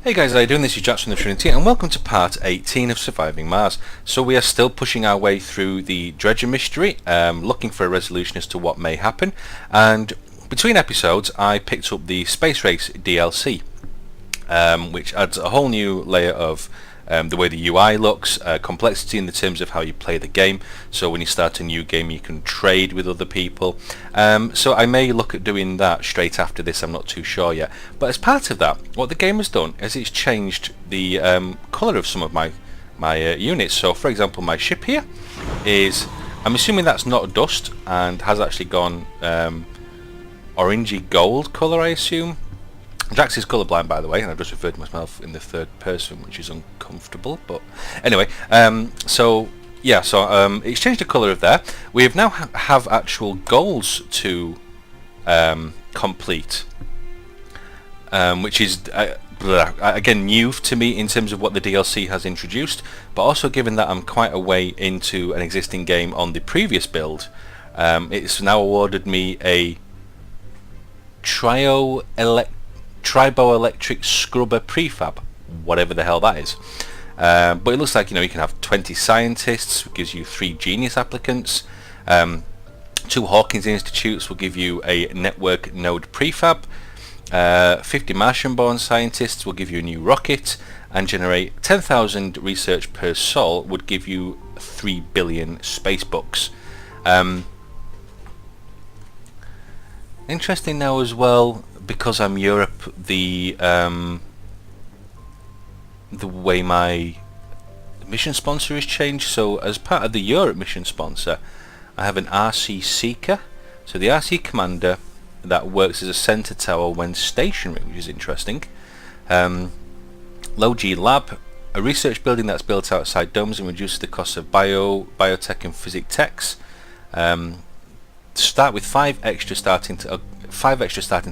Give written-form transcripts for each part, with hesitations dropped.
Hey guys, how you doing? This is Jack from the Trinity and welcome to part 18 of Surviving Mars. So we are still pushing our way through the Dredger mystery, looking for a resolution as to what may happen, and between episodes I picked up the Space Race DLC, which adds a whole new layer of the way the UI looks, complexity in the terms of how you play the game. So when you start a new game you can trade with other people. So I may look at doing that straight after this, I'm not too sure yet. But as part of that, what the game has done is it's changed the colour of some of my units. So for example, my ship here is, I'm assuming that's not dust and has actually gone orangey gold colour, I assume. Jax is colourblind, by the way, and I've just referred to myself in the third person, which is uncomfortable, but anyway, so it's changed the colour of there. We have now have actual goals to complete, which is again new to me in terms of what the DLC has introduced, but also given that I'm quite a way into an existing game on the previous build, it's now awarded me a triboelectric scrubber prefab, whatever the hell that is. But it looks like, you can have 20 scientists, which gives you 3 genius applicants. 2 Hawkins Institutes will give you a network node prefab. 50 Martian-born scientists will give you a new rocket, and generate 10,000 research per sol would give you 3 billion space bucks. Interesting now as well, because I'm Europe, the way my mission sponsor is changed. So as part of the Europe mission sponsor, I have an RC Seeker. So the RC Commander that works as a center tower when stationary, which is interesting. Low G Lab, a research building that's built outside domes and reduces the cost of biotech and physics techs. Start with 5 extra starting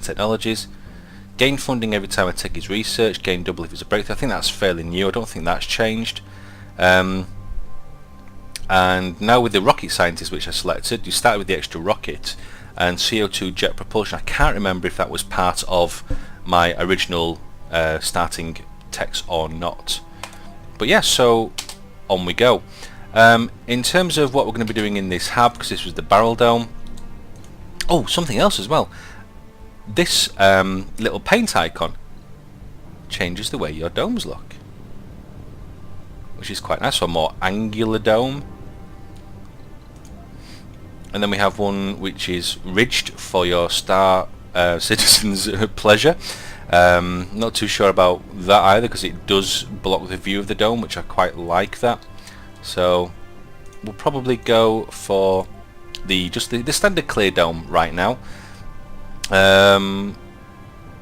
technologies. Gain funding every time a tech is researched. Gain double if it's a breakthrough. I think that's fairly new. I don't think that's changed. And now with the rocket scientist, which I selected, you start with the extra rocket and CO2 jet propulsion. I can't remember if that was part of my original starting techs or not. But yeah, so on we go. In terms of what we're going to be doing in this hab, because this was the barrel dome. Oh, something else as well. This little paint icon changes the way your domes look, which is quite nice. So a more angular dome. And then we have one which is ridged for your star citizens' pleasure. Not too sure about that either, because it does block the view of the dome, which I quite like that. So we'll probably go for the standard clear dome right now.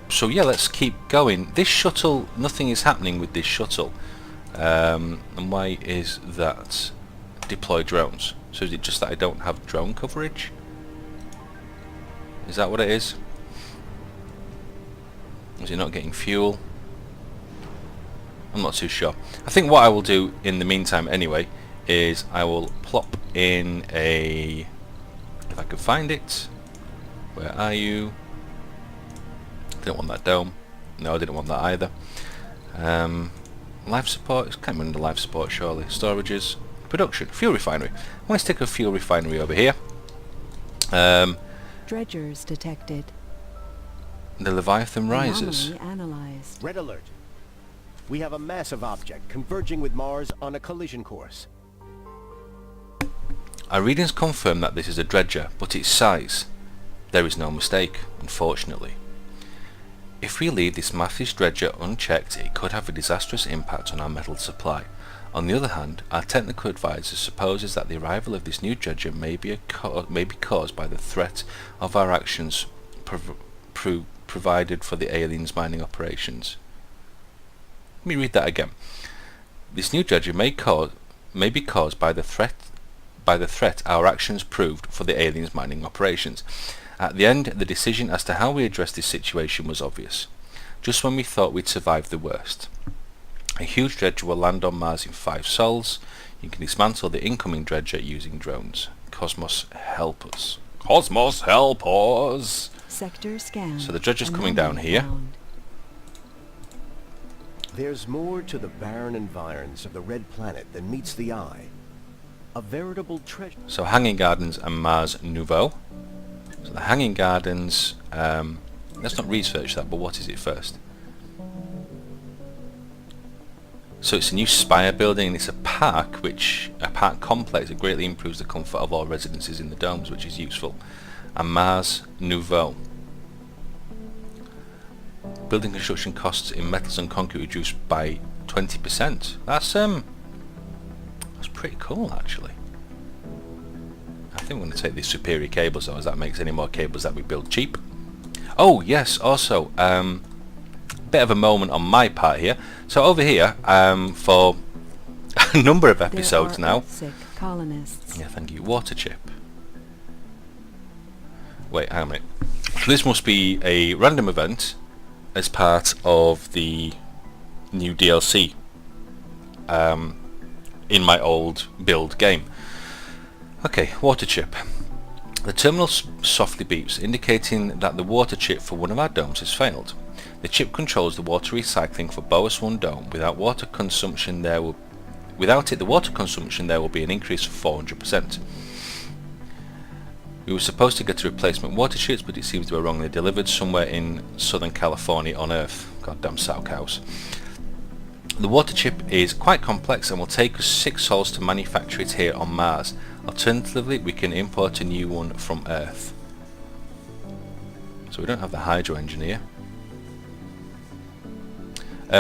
So yeah, let's keep going. This shuttle, nothing is happening with this shuttle. And why is that? Deploy drones. So is it just that I don't have drone coverage? Is that what it is? Is it not getting fuel? I'm not too sure. I think what I will do in the meantime anyway is I will plop in a, if I can find it, where are you? Didn't want that dome. No, I didn't want that either. Life support, it's kind of under life support surely. Storages, production, fuel refinery. Let's take a fuel refinery over here. Dredgers detected. The Leviathan rises. Anomaly analyzed. Red alert. We have a massive object converging with Mars on a collision course. Our readings confirm that this is a dredger, but its size, there is no mistake, unfortunately. If we leave this massive dredger unchecked, it could have a disastrous impact on our metal supply. On the other hand, our technical advisor supposes that the arrival of this new dredger may be caused by the threat of our actions provided for the aliens' mining operations. Let me read that again. This new dredger may be caused by the threat our actions proved for the aliens' mining operations. At the end, the decision as to how we address this situation was obvious. Just when we thought we'd survived the worst. A huge dredger will land on Mars in 5 sols. You can dismantle the incoming dredger using drones. Cosmos, help us. Cosmos, help us! Sector scan. So the dredger's coming down here. There's more to the barren environs of the Red Planet than meets the eye. A veritable treasure. So Hanging Gardens and Mars Nouveau. So the Hanging Gardens, let's not research that, but what is it first? So it's a new spire building, and it's a park complex that greatly improves the comfort of all residences in the domes, which is useful. And Mars Nouveau. Building construction costs in metals and concrete reduced by 20%. That's pretty cool, actually. I think we're going to take these superior cables though, as that makes any more cables that we build cheap. Oh yes, also bit of a moment on my part here. So over here, for a number of episodes now. Sick colonists. Yeah, thank you. Water chip. Wait, hang on a minute. This must be a random event as part of the new DLC in my old build game. Okay, water chip. The terminal softly beeps, indicating that the water chip for one of our domes has failed. The chip controls the water recycling for Boas 1 dome. Without it, the water consumption there will be an increase of 400%. We were supposed to get a replacement water chips, but it seems they were wrongly delivered somewhere in Southern California on Earth. Goddamn sow cows. The water chip is quite complex and will take us 6 sols to manufacture it here on Mars. Alternatively, we can import a new one from Earth. So we don't have the hydro engineer.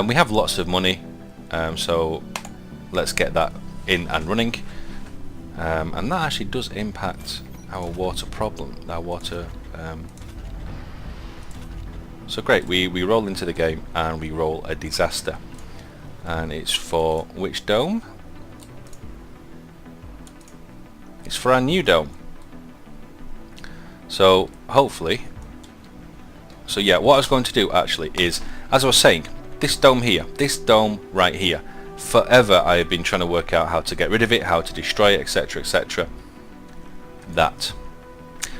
We have lots of money, so let's get that in and running. And that actually does impact our water problem. Our water. So great, we roll into the game and we roll a disaster. And it's for which dome? It's for our new dome. So hopefully. So yeah, what I was going to do actually is, as I was saying, this dome here, this dome right here, forever I have been trying to work out how to get rid of it, how to destroy it, etc, etc. That.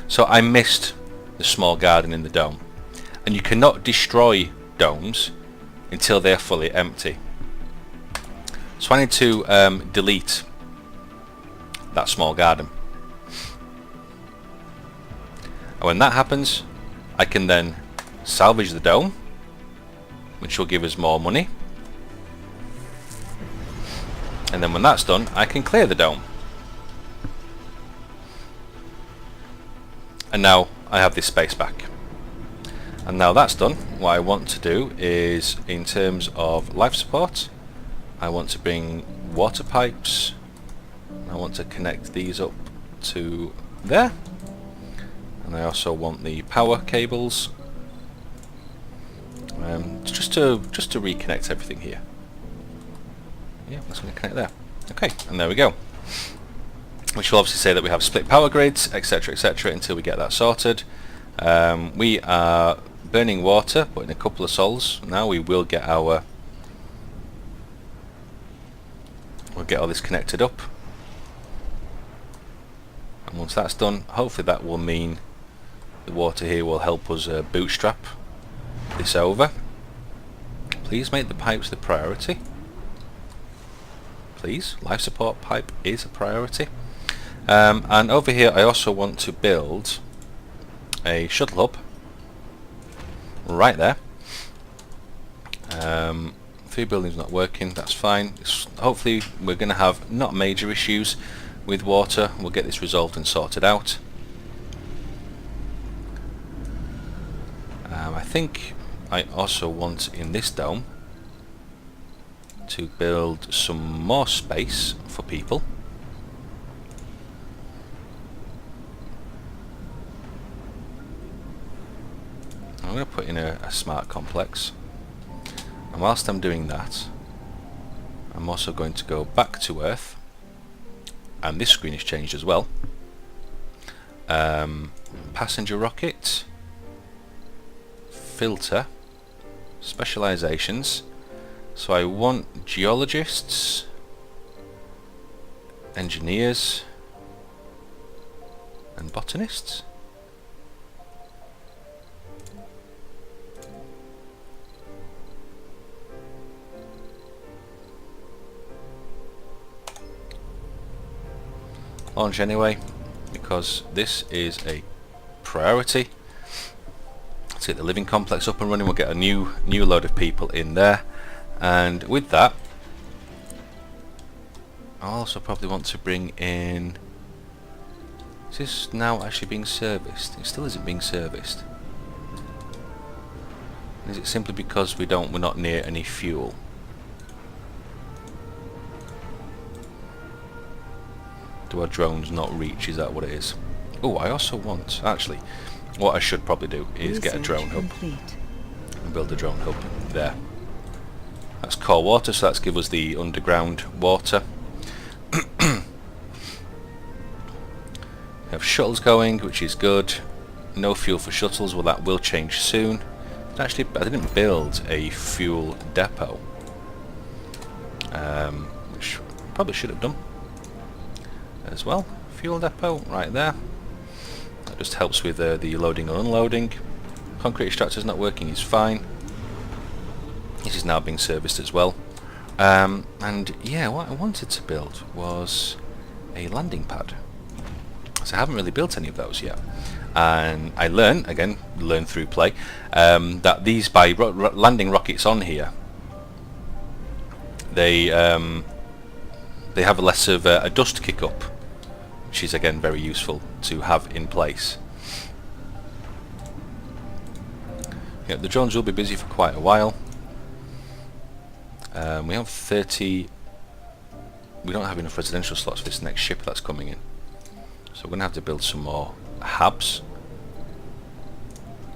So I missed the small garden in the dome. And you cannot destroy domes until they're fully empty. So I need to delete that small garden. And when that happens, I can then salvage the dome, which will give us more money. And then when that's done, I can clear the dome. And now I have this space back. And now that's done, what I want to do is, in terms of life support, I want to bring water pipes. I want to connect these up to there. And I also want the power cables. Just to reconnect everything here. Yeah, that's going to connect there. Okay, and there we go. Which will obviously say that we have split power grids, etc, etc, until we get that sorted. We are burning water, but in a couple of sols. Now we will get our... We'll get all this connected up. And once that's done, hopefully that will mean the water here will help us bootstrap this over. Please make the pipes the priority. Please, life support pipe is a priority. And over here I also want to build a shuttle hub right there. 3 buildings not working, that's fine. Hopefully we're going to have not major issues with water. We'll get this resolved and sorted out. I think I also want in this dome to build some more space for people. I'm going to put in a smart complex, and whilst I'm doing that, I'm also going to go back to Earth, and this screen has changed as well. Passenger rocket, filter, specializations. So I want geologists, engineers, and botanists. launch anyway, because this is a priority. Let's get the living complex up and running. We'll get a new load of people in there, and with that I'll also probably want to bring in... Is this now actually being serviced? It still isn't being serviced. Is it simply because we're not near any fuel? Do our drones not reach? Is that what it is? Oh, I also want... Actually, what I should probably do is get a drone hub. And build a drone hub there. That's core water, so that's give us the underground water. We have shuttles going, which is good. No fuel for shuttles, well that will change soon. Actually, I didn't build a fuel depot, which I probably should have done as well. Fuel depot right there. That just helps with the loading and unloading. Concrete extractor's not working, is fine. This is now being serviced as well. And yeah, what I wanted to build was a landing pad. So I haven't really built any of those yet. And I learn through play, that these, by landing rockets on here, they have less of a dust kick up, which is again very useful to have in place. Yeah, the drones will be busy for quite a while. We have 30. We don't have enough residential slots for this next ship that's coming in, so we're going to have to build some more hubs.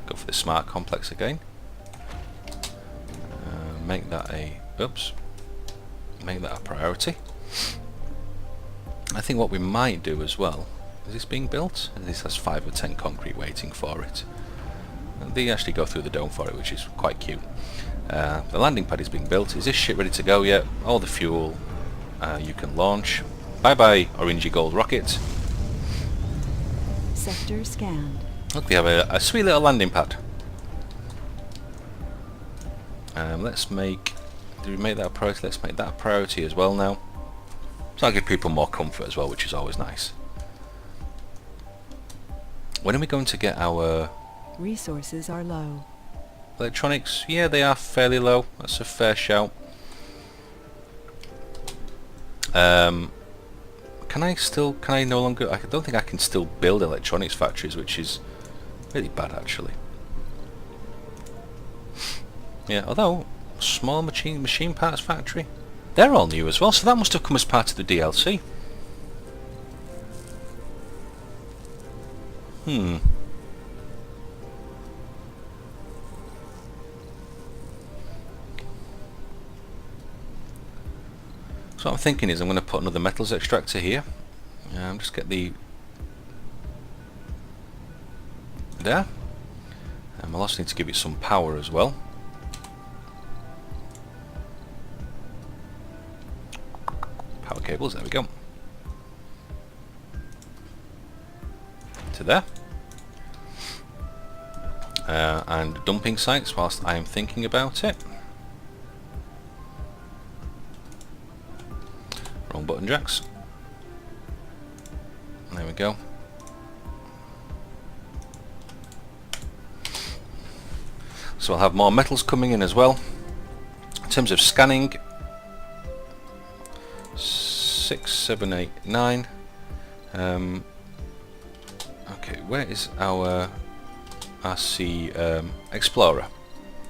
Go for the smart complex again. Make that a priority. I think what we might do as well, is this being built? This has 5 or 10 concrete waiting for it. And they actually go through the dome for it, which is quite cute. The landing pad is being built. Is this ship ready to go yet? All the fuel you can launch. Bye bye orangey gold rocket. Sector scanned. Look, we have a sweet little landing pad. Let's make... Did we make that a priority? Let's make that a priority as well now. So that'll give people more comfort as well, which is always nice. When are we going to get our... Resources are low. Electronics? Yeah, they are fairly low. That's a fair shout. Can I no longer... I don't think I can still build electronics factories, which is really bad actually. Yeah, although small machine parts factory, they're all new as well, so that must have come as part of the DLC. So what I'm thinking is I'm going to put another metals extractor here. Just get the... there. I'll also need to give it some power as well. Power cables, there we go. To there. And dumping sites whilst I am thinking about it. Wrong button jacks. There we go. So I'll have more metals coming in as well. In terms of scanning, 6, 7, 8, 9. Okay, where is our RC Explorer?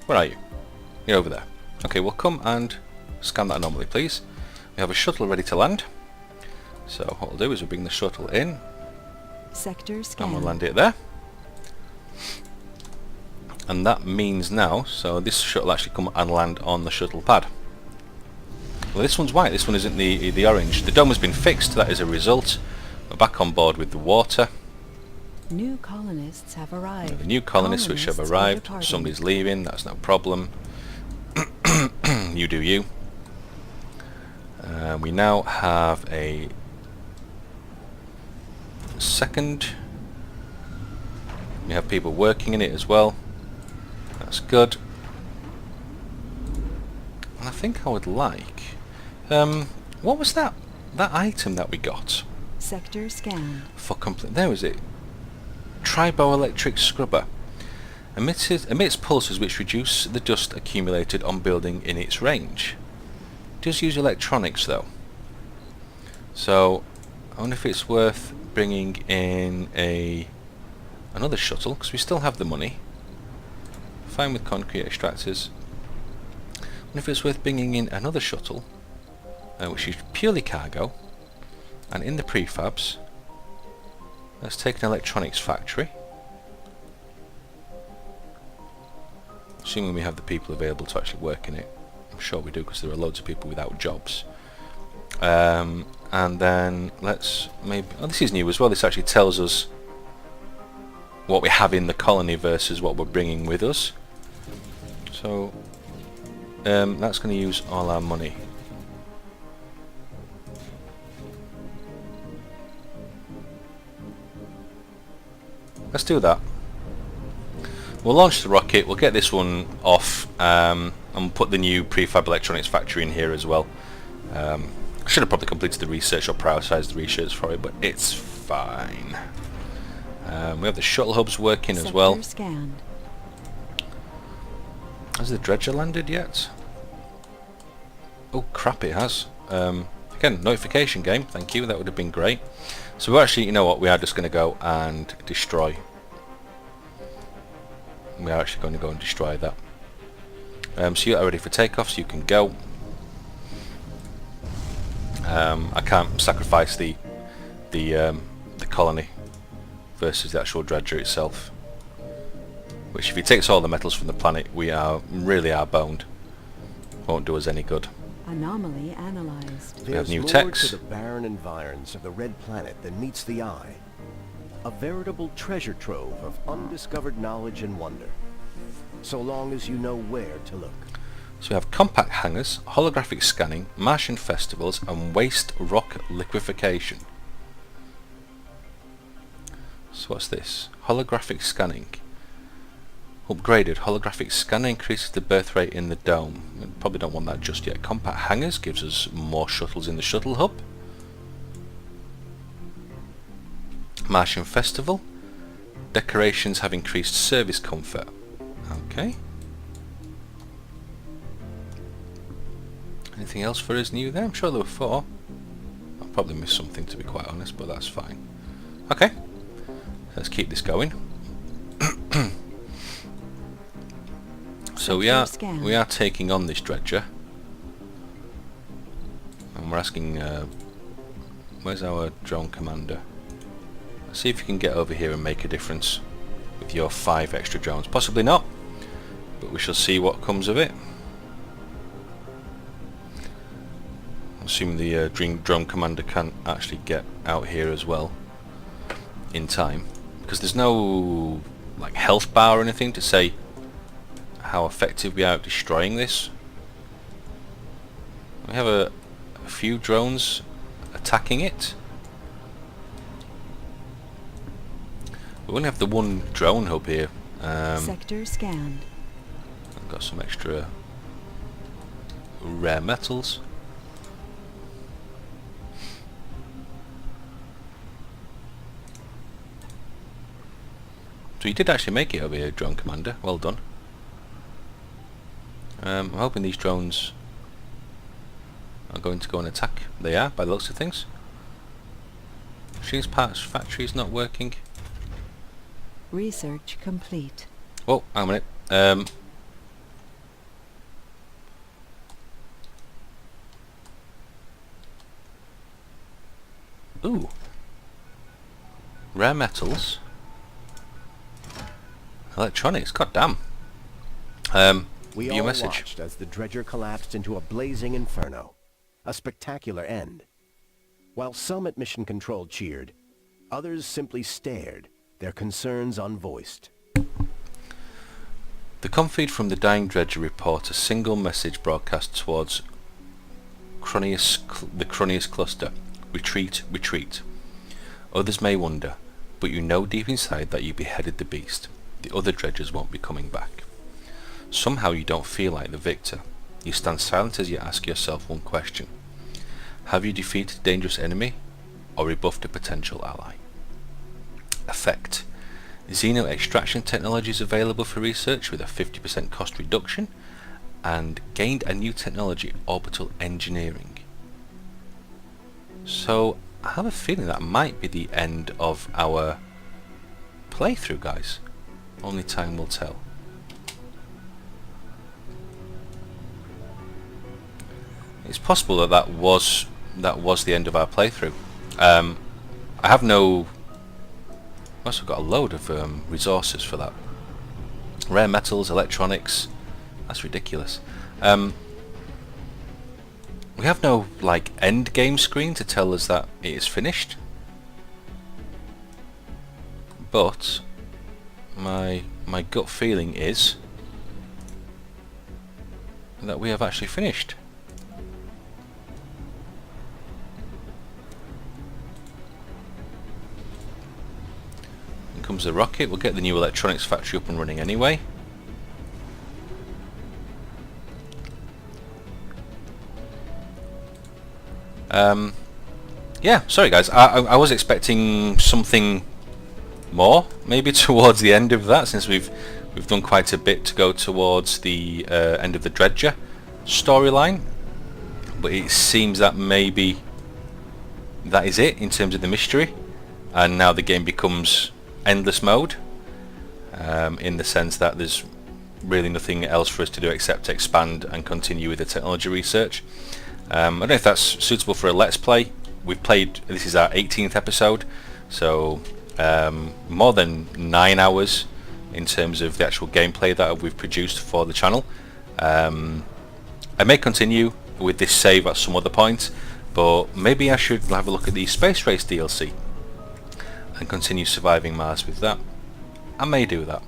Where are you? You're over there. Okay, we'll come and scan that anomaly, please. We have a shuttle ready to land. So what we'll do is we'll bring the shuttle in. Sector scan. And we'll land it there. And that means now, so this shuttle actually come and land on the shuttle pad. Well, this one's white, this one isn't the orange. The dome has been fixed, that is a result. We're back on board with the water. New colonists have arrived. The new colonists which have arrived. Somebody's leaving, that's no problem. You do you. We now have a second. We have people working in it as well. That's good. And I think I would like... what was that item that we got? Sector scanned. For complete. There is it. Triboelectric scrubber. Emits pulses which reduce the dust accumulated on building in its range. Does use electronics though. So I wonder if it's worth bringing in another shuttle, because we still have the money. Fine with concrete extractors. I wonder if it's worth bringing in another shuttle, which is purely cargo, and in the prefabs let's take an electronics factory, assuming we have the people available to actually work in it. I'm sure we do, because there are loads of people without jobs. And then let's maybe, oh, this is new as well, this actually tells us what we have in the colony versus what we're bringing with us. So that's going to use all our money. Let's do that. We'll launch the rocket, we'll get this one off, and put the new prefab electronics factory in here as well. I should have probably completed the research or prioritised the research for it, but it's fine. We have the shuttle hubs working as well. Sector scanned. Has the dredger landed yet? Oh crap, it has. Again, notification game, thank you, that would have been great. So we're actually, you know what, we are just going to go and destroy. We are actually going to go and destroy that. So you're ready for takeoff, so you can go. I can't sacrifice the colony versus the actual dredger itself. Which, if he takes all the metals from the planet, we really are boned. Won't do us any good. Anomaly analyzed. We have new more techs. to the barren environs of the red planet than meets the eye. A veritable treasure trove of undiscovered knowledge and wonder. So long as you know where to look. So we have compact hangars, holographic scanning, Martian festivals, and waste rock liquefaction. So what's this? Holographic scanning. Upgraded. Holographic scanner increases the birth rate in the dome. We probably don't want that just yet. Compact hangars gives us more shuttles in the shuttle hub. Martian festival. Decorations have increased service comfort. Okay. Anything else for us new there? I'm sure there were 4. I'll probably miss something, to be quite honest, but that's fine. Okay. Let's keep this going. So we are taking on this dredger, and we're asking, where's our drone commander? Let's see if you can get over here and make a difference with your 5 extra drones. Possibly not, but we shall see what comes of it. I'm assuming the drone commander can actually get out here as well in time, because there's no like health bar or anything to say how effective we are at destroying this. We have a few drones attacking it. We only have the one drone hub here. Sector scanned. I've got some extra rare metals. So you did actually make it over here, drone commander. Well done. I'm hoping these drones are going to go and attack. They are, by the looks of things. Machines parts factory is not working. Research complete. Oh, hang on a minute. Ooh. Rare metals. Electronics, god damn. We view all message. watched as the dredger collapsed into a blazing inferno. A spectacular end. While some at Mission Control cheered, others simply stared, their concerns unvoiced. The confeed from the dying dredger report a single message broadcast towards the Cronius cluster. Retreat, retreat. Others may wonder, but you know deep inside that you beheaded the beast. The other dredgers won't be coming back. Somehow you don't feel like the victor. You stand silent as you ask yourself one question. Have you defeated a dangerous enemy? or rebuffed a potential ally. Effect. Xeno extraction technology is available for research with a 50% cost reduction, and gained a new technology, orbital engineering. So I have a feeling that might be the end of our playthrough, guys. Only time will tell. It's possible that that was the end of our playthrough. I have no... I've also got a load of resources for that. Rare metals, electronics. That's ridiculous. We have no like end game screen to tell us that it is finished. But my gut feeling is that we have actually finished. Here comes the rocket. We'll get the new electronics factory up and running anyway. Yeah, sorry guys, I was expecting something more, maybe towards the end of that, since we've done quite a bit to go towards the end of the Dredger storyline, but it seems that maybe that is it in terms of the mystery, and now the game becomes endless mode, in the sense that there's really nothing else for us to do except expand and continue with the technology research. I don't know if that's suitable for a Let's Play. We've played, this is our 18th episode, so more than 9 hours in terms of the actual gameplay that we've produced for the channel. I may continue with this save at some other point, but maybe I should have a look at the Space Race DLC and continue surviving Mars with that. I may do that.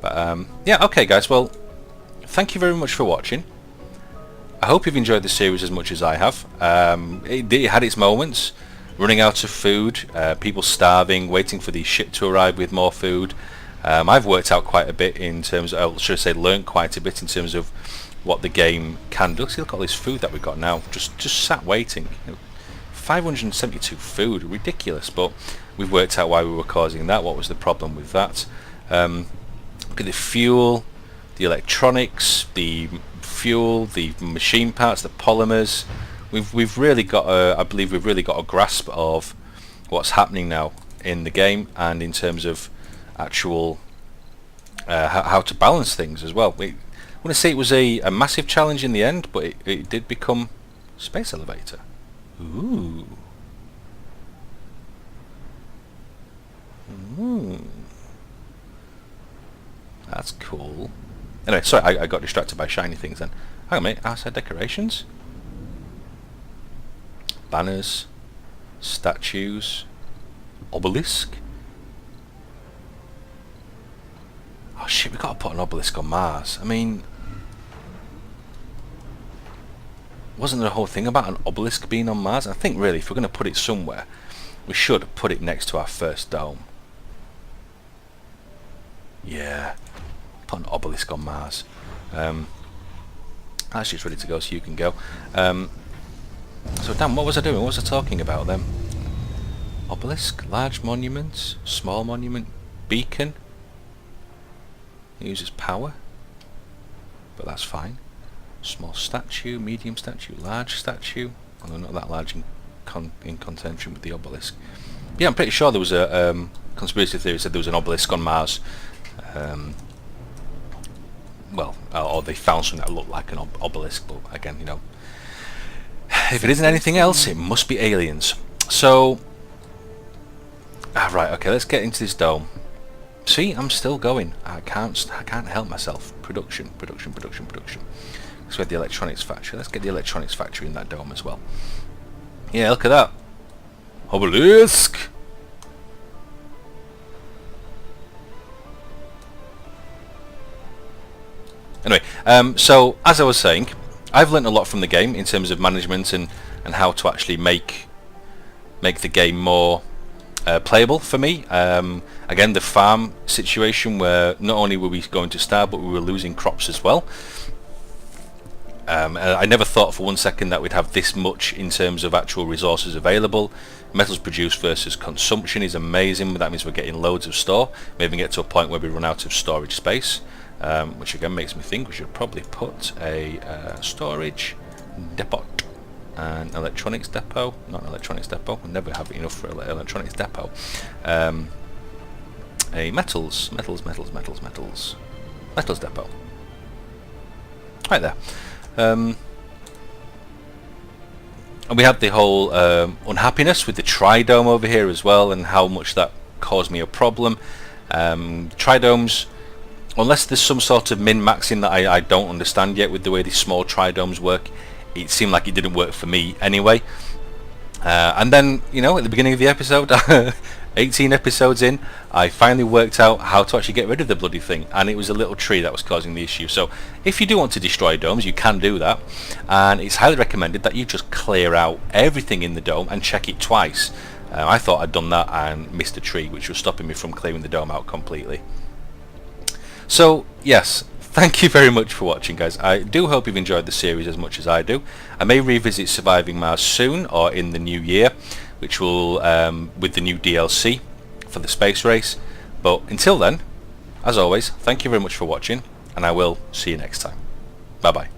But yeah, okay guys, well, thank you very much for watching. I hope you've enjoyed the series as much as I have. It had its moments, running out of food, people starving, waiting for the ship to arrive with more food. I've worked out quite a bit in terms of, should I say, learned quite a bit in terms of what the game can do. See, look at all this food that we've got now, just sat waiting. 572 food, ridiculous, but we've worked out why we were causing that, what was the problem with that. Look at the fuel, the electronics, the fuel, the machine parts, the polymers. We've really got I believe we've really got a grasp of what's happening now in the game, and in terms of actual how to balance things as well. I want to say it was a massive challenge in the end, but it did become space elevator. Ooh. That's cool. Anyway, sorry, I got distracted by shiny things then. Hang on a minute, outside decorations? Banners, statues, obelisk. Oh shit, we gotta put an obelisk on Mars. I mean, wasn't there a whole thing about an obelisk being on Mars? I think really, if we're gonna put it somewhere, we should put it next to our first dome. Yeah. Put an obelisk on Mars. Actually, it's ready to go, so you can go. So, Dan, what was I doing? What was I talking about then? Obelisk, large monument, small monument, beacon. It uses power, but that's fine. Small statue, medium statue, large statue. Although not that large in contention with the obelisk. Yeah, I'm pretty sure there was a conspiracy theory said there was an obelisk on Mars. Well, or they found something that looked like an obelisk, but again, you know, if it isn't anything else, it must be aliens. So, right, okay, let's get into this dome. See, I'm still going. I can't help myself. Production. So we have the electronics factory. Let's get the electronics factory in that dome as well. Yeah, look at that. Obelisk. Anyway, so as I was saying, I've learnt a lot from the game in terms of management and how to actually make the game more playable for me. Again, the farm situation where not only were we going to starve, but we were losing crops as well. I never thought for one second that we'd have this much in terms of actual resources available. Metals produced versus consumption is amazing. That means we're getting loads of store. Maybe get to a point where we run out of storage space, which again makes me think we should probably put a storage depot and electronics depot. Not an electronics depot. We'll never have enough for an electronics depot. A metals depot. Right there. And we had the whole unhappiness with the tridome over here as well, and how much that caused me a problem. Tridomes, unless there's some sort of min-maxing that I don't understand yet with the way these small tridomes work, it seemed like it didn't work for me anyway. And then, you know, at the beginning of the episode, 18 episodes in, I finally worked out how to actually get rid of the bloody thing, and it was a little tree that was causing the issue. So if you do want to destroy domes, you can do that, and it's highly recommended that you just clear out everything in the dome and check it twice. I thought I'd done that and missed a tree, which was stopping me from clearing the dome out completely. So yes, thank you very much for watching, guys. I do hope you've enjoyed the series as much as I do. I may revisit Surviving Mars soon, or in the new year, which will with the new DLC for the space race. But until then, as always, thank you very much for watching, and I will see you next time. Bye bye.